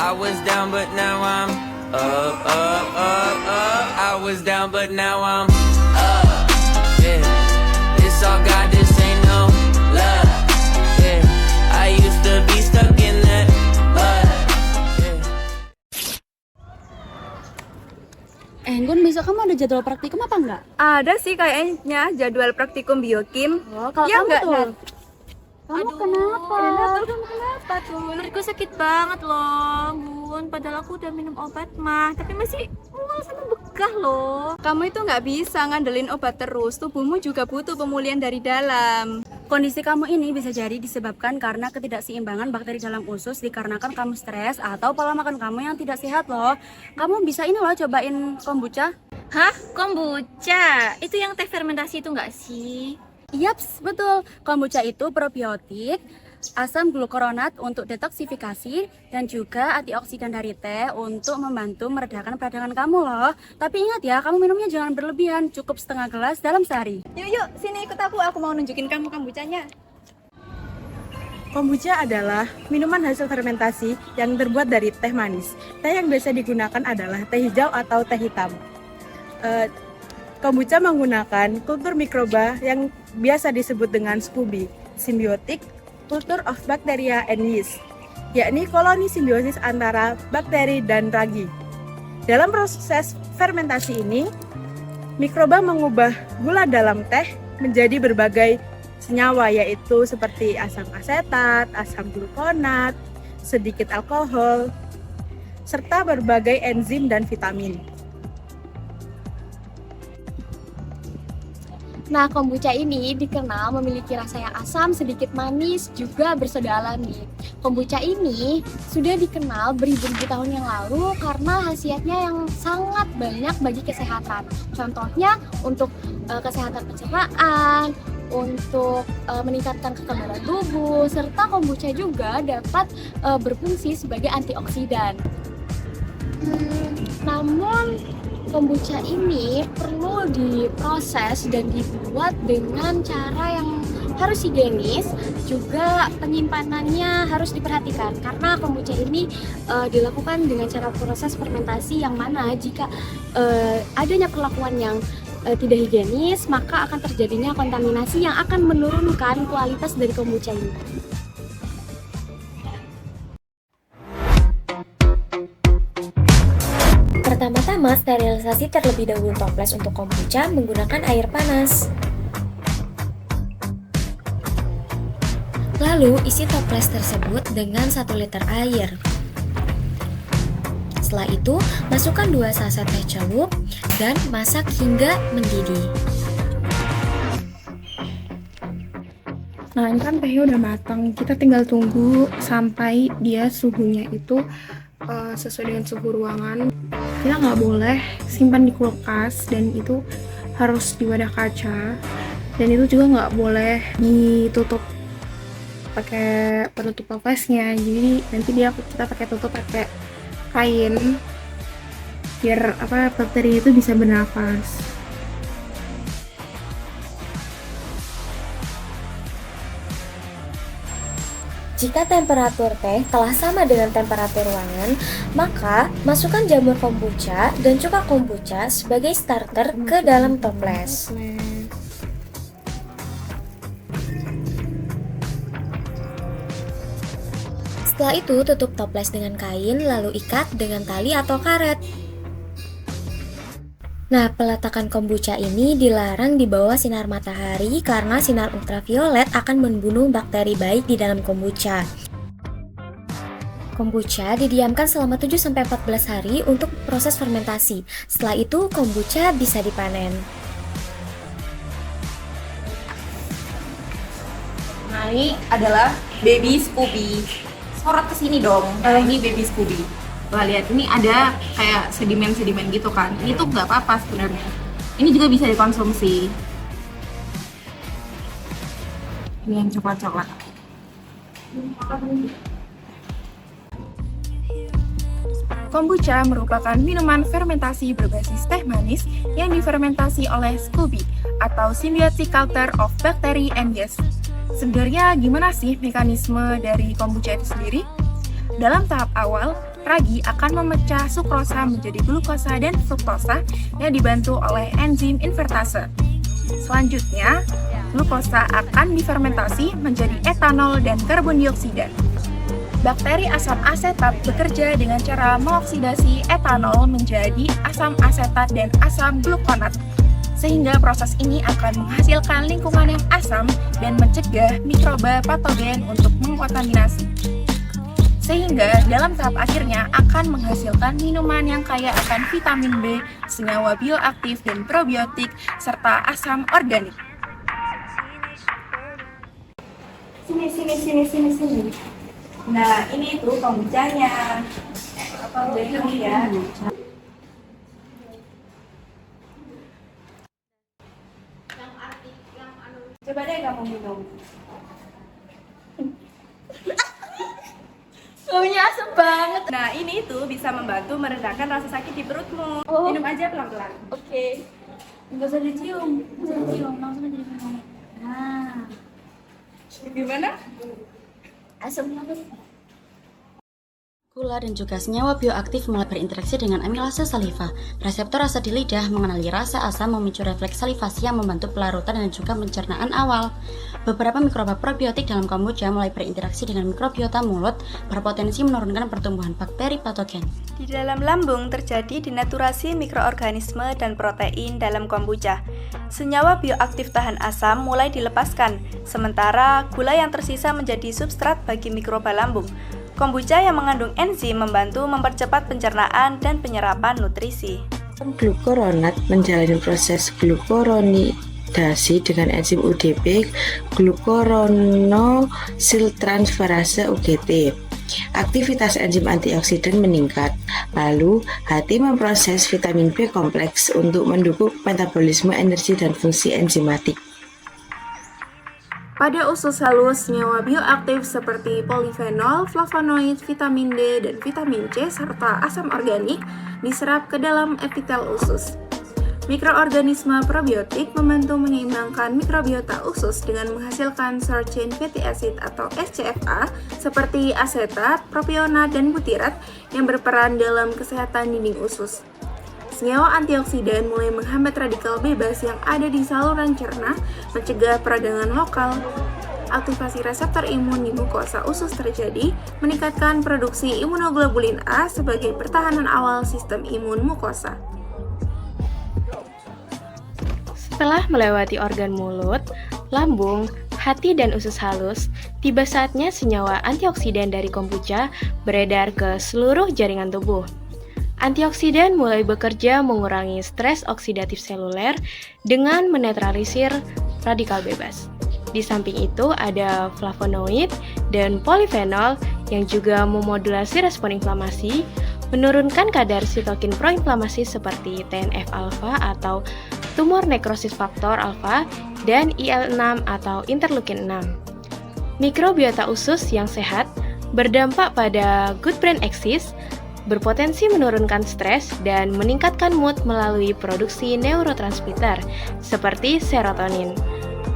I was down but now I'm up, up, up, up. I was down but now I'm up. Yeah, this all God, this ain't no love. Yeah, I used to be stuck in that mud. Gun, besok kamu ada jadwal praktikum apa enggak? Ada sih kayaknya jadwal praktikum biokim. Oh, kalau Ya kamu enggak, tuh. Nat? Kamu kenapa? Kamu kenapa tuh? Perutku sakit banget loh, Bun. Padahal aku udah minum obat mah, tapi masih mual sama begah loh. Kamu itu nggak bisa ngandelin obat terus. Tubuhmu juga butuh pemulihan dari dalam. Kondisi kamu ini bisa jadi disebabkan karena ketidakseimbangan bakteri dalam usus dikarenakan kamu stres atau pola makan kamu yang tidak sehat loh. Kamu bisa ini loh cobain kombucha. Hah? Kombucha? Itu yang teh fermentasi itu nggak sih? Yaps, betul. Kombucha itu probiotik, asam glukuronat untuk detoksifikasi, dan juga antioksidan dari teh untuk membantu meredakan peradangan kamu loh. Tapi ingat ya, kamu minumnya jangan berlebihan, cukup setengah gelas dalam sehari. Yuk, sini ikut aku mau nunjukin kamu kombuchanya. Kombucha adalah minuman hasil fermentasi yang terbuat dari teh manis. Teh yang biasa digunakan adalah teh hijau atau teh hitam. Kombucha menggunakan kultur mikroba yang biasa disebut dengan SCOBY, Symbiotic Culture of Bacteria and Yeast, yakni koloni simbiosis antara bakteri dan ragi. Dalam proses fermentasi ini, mikroba mengubah gula dalam teh menjadi berbagai senyawa, yaitu seperti asam asetat, asam glukonat, sedikit alkohol, serta berbagai enzim dan vitamin. Nah, kombucha ini dikenal memiliki rasa yang asam, sedikit manis, juga bersoda alami. Kombucha ini sudah dikenal beribu-ribu tahun yang lalu karena khasiatnya yang sangat banyak bagi kesehatan. Contohnya untuk kesehatan pencernaan, untuk meningkatkan kekebalan tubuh, serta kombucha juga dapat berfungsi sebagai antioksidan. Namun kombucha ini perlu diproses dan dibuat dengan cara yang harus higienis, juga penyimpanannya harus diperhatikan karena kombucha ini dilakukan dengan cara proses fermentasi yang mana jika adanya perlakuan yang tidak higienis, maka akan terjadinya kontaminasi yang akan menurunkan kualitas dari kombucha ini. Pertama-tama, sterilisasi terlebih dahulu toples untuk kombucha menggunakan air panas. Lalu, isi toples tersebut dengan 1 liter air. Setelah itu, masukkan 2 saset teh celup dan masak hingga mendidih. Nah, ini kan tehnya udah matang. Kita tinggal tunggu sampai dia suhunya itu sesuai dengan suhu ruangan. Kita nggak boleh simpan di kulkas, dan itu harus di wadah kaca, dan itu juga nggak boleh ditutup pakai penutup toplesnya. Jadi nanti kita pakai tutup pakai kain biar bakteri itu bisa bernafas. Jika temperatur teh telah sama dengan temperatur ruangan, maka masukkan jamur kombucha dan cuka kombucha sebagai starter ke dalam toples. Setelah itu, tutup toples dengan kain lalu ikat dengan tali atau karet. Nah, peletakan kombucha ini dilarang di bawah sinar matahari karena sinar ultraviolet akan membunuh bakteri baik di dalam kombucha. Kombucha didiamkan selama 7-14 hari untuk proses fermentasi. Setelah itu, kombucha bisa dipanen. Nah, ini adalah baby SCOBY. Sorot ke sini dong. Ini baby SCOBY. Tuh, lihat, ini ada kayak sedimen-sedimen gitu kan. Ini tuh nggak apa-apa sebenarnya. Ini juga bisa dikonsumsi. Ini yang coklat-coklat. Kombucha merupakan minuman fermentasi berbasis teh manis yang difermentasi oleh SCOBY atau Symbiotic Culture of Bacteria and Yeast. Sebenarnya gimana sih mekanisme dari kombucha itu sendiri? Dalam tahap awal, Ragi akan memecah sukrosa menjadi glukosa dan fruktosa yang dibantu oleh enzim invertase. Selanjutnya, glukosa akan difermentasi menjadi etanol dan karbon dioksida. Bakteri asam asetat bekerja dengan cara mengoksidasi etanol menjadi asam asetat dan asam glukonat. Sehingga proses ini akan menghasilkan lingkungan yang asam dan mencegah mikroba patogen untuk mengkontaminasi. Sehingga dalam tahap akhirnya akan menghasilkan minuman yang kaya akan vitamin B, senyawa bioaktif dan probiotik, serta asam organik. Sini. Nah, ini itu kombuchanya. Jadi ini ya. Coba deh kamu minum. Baunya asem banget. Nah, ini tuh bisa membantu meredakan rasa sakit di perutmu. Minum aja pelan-pelan. Oke. Nggak usah dicium, langsung aja diminum. Nah, Gimana? asam banget. Gula dan juga senyawa bioaktif mulai berinteraksi dengan amilase saliva. Reseptor rasa di lidah mengenali rasa asam memicu refleks salivasi yang membantu pelarutan dan juga pencernaan awal. Beberapa mikroba probiotik dalam kombucha mulai berinteraksi dengan mikrobiota mulut, berpotensi menurunkan pertumbuhan bakteri patogen. Di dalam lambung terjadi denaturasi mikroorganisme dan protein dalam kombucha. Senyawa bioaktif tahan asam mulai dilepaskan, sementara gula yang tersisa menjadi substrat bagi mikroba lambung. Kombucha yang mengandung enzim membantu mempercepat pencernaan dan penyerapan nutrisi. Glukuronat menjalani proses glukuronidasi dengan enzim UDP glukuronosiltransferase UGT. Aktivitas enzim antioksidan meningkat, lalu hati memproses vitamin B kompleks untuk mendukung metabolisme energi dan fungsi enzimatik. Pada usus halus, senyawa bioaktif seperti polifenol, flavonoid, vitamin D, dan vitamin C, serta asam organik diserap ke dalam epitel usus. Mikroorganisme probiotik membantu menyeimbangkan mikrobiota usus dengan menghasilkan short chain fatty acid atau SCFA seperti asetat, propionat, dan butirat yang berperan dalam kesehatan dinding usus. Senyawa antioksidan mulai menghambat radikal bebas yang ada di saluran cerna, mencegah peradangan lokal. Aktivasi reseptor imun di mukosa usus terjadi, meningkatkan produksi imunoglobulin A sebagai pertahanan awal sistem imun mukosa. Setelah melewati organ mulut, lambung, hati, dan usus halus, tiba saatnya senyawa antioksidan dari kombucha beredar ke seluruh jaringan tubuh. Antioksidan mulai bekerja mengurangi stres oksidatif seluler dengan menetralisir radikal bebas. Di samping itu ada flavonoid dan polifenol yang juga memodulasi respon inflamasi, menurunkan kadar sitokin proinflamasi seperti TNF-alfa atau tumor nekrosis faktor alfa dan IL-6 atau interleukin 6. Mikrobiota usus yang sehat berdampak pada good brain axis, berpotensi menurunkan stres dan meningkatkan mood melalui produksi neurotransmitter seperti serotonin.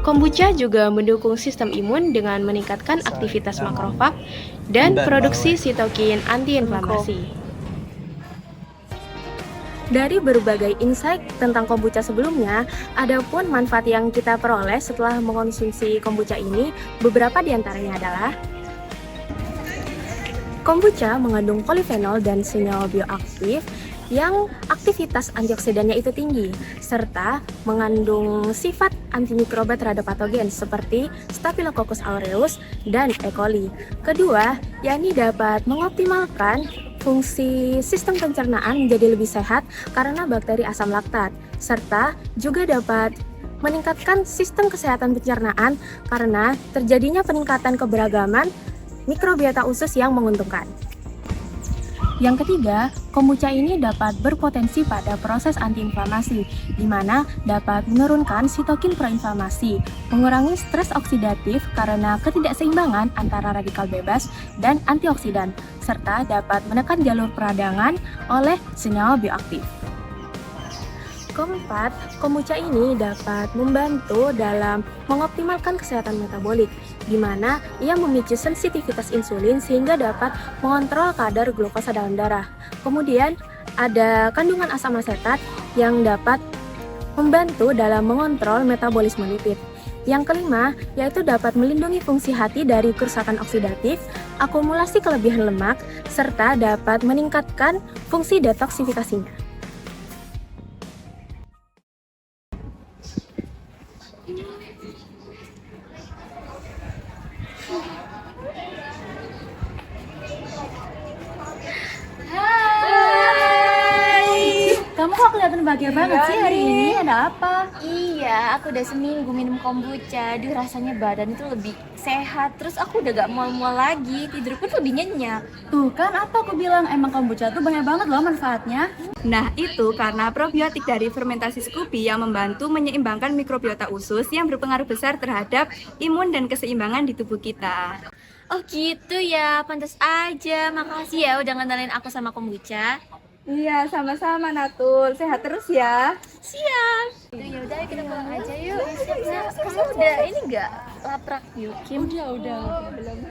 Kombucha juga mendukung sistem imun dengan meningkatkan aktivitas makrofag dan produksi sitokin antiinflamasi. Dari berbagai insight tentang kombucha sebelumnya, adapun manfaat yang kita peroleh setelah mengonsumsi kombucha ini, beberapa diantaranya adalah kombucha mengandung polifenol dan senyawa bioaktif yang aktivitas antioksidannya itu tinggi, serta mengandung sifat antimikroba terhadap patogen seperti Staphylococcus aureus dan E. coli. Kedua, yakni dapat mengoptimalkan fungsi sistem pencernaan menjadi lebih sehat karena bakteri asam laktat, serta juga dapat meningkatkan sistem kesehatan pencernaan karena terjadinya peningkatan keberagaman mikrobiota usus yang menguntungkan. Yang ketiga, kombucha ini dapat berpotensi pada proses antiinflamasi, di mana dapat menurunkan sitokin proinflamasi, mengurangi stres oksidatif karena ketidakseimbangan antara radikal bebas dan antioksidan, serta dapat menekan jalur peradangan oleh senyawa bioaktif. Keempat, kombucha ini dapat membantu dalam mengoptimalkan kesehatan metabolik, di mana ia memicu sensitivitas insulin sehingga dapat mengontrol kadar glukosa dalam darah. Kemudian ada kandungan asam asetat yang dapat membantu dalam mengontrol metabolisme lipid. Yang kelima, yaitu dapat melindungi fungsi hati dari kerusakan oksidatif, akumulasi kelebihan lemak, serta dapat meningkatkan fungsi detoksifikasinya. Kamu kok kelihatan bahagia banget sih hari ini? Ada apa? Iya, aku udah seminggu minum kombucha. Aduh, rasanya badan itu lebih sehat. Terus aku udah gak mual-mual lagi. Tidur pun lebih nyenyak. Tuh kan apa aku bilang, emang kombucha tuh banyak banget loh manfaatnya. Nah, itu karena probiotik dari fermentasi Scoby yang membantu menyeimbangkan mikrobiota usus yang berpengaruh besar terhadap imun dan keseimbangan di tubuh kita. Oh gitu ya, pantas aja. Makasih ya udah ngenalin aku sama kombucha. Iya, sama-sama Natul. Sehat terus ya. Siap. Ya udah kita pulang aja yuk. Siap. Kamu udah ini nggak laprak yuk, Kim? Udah. Belum.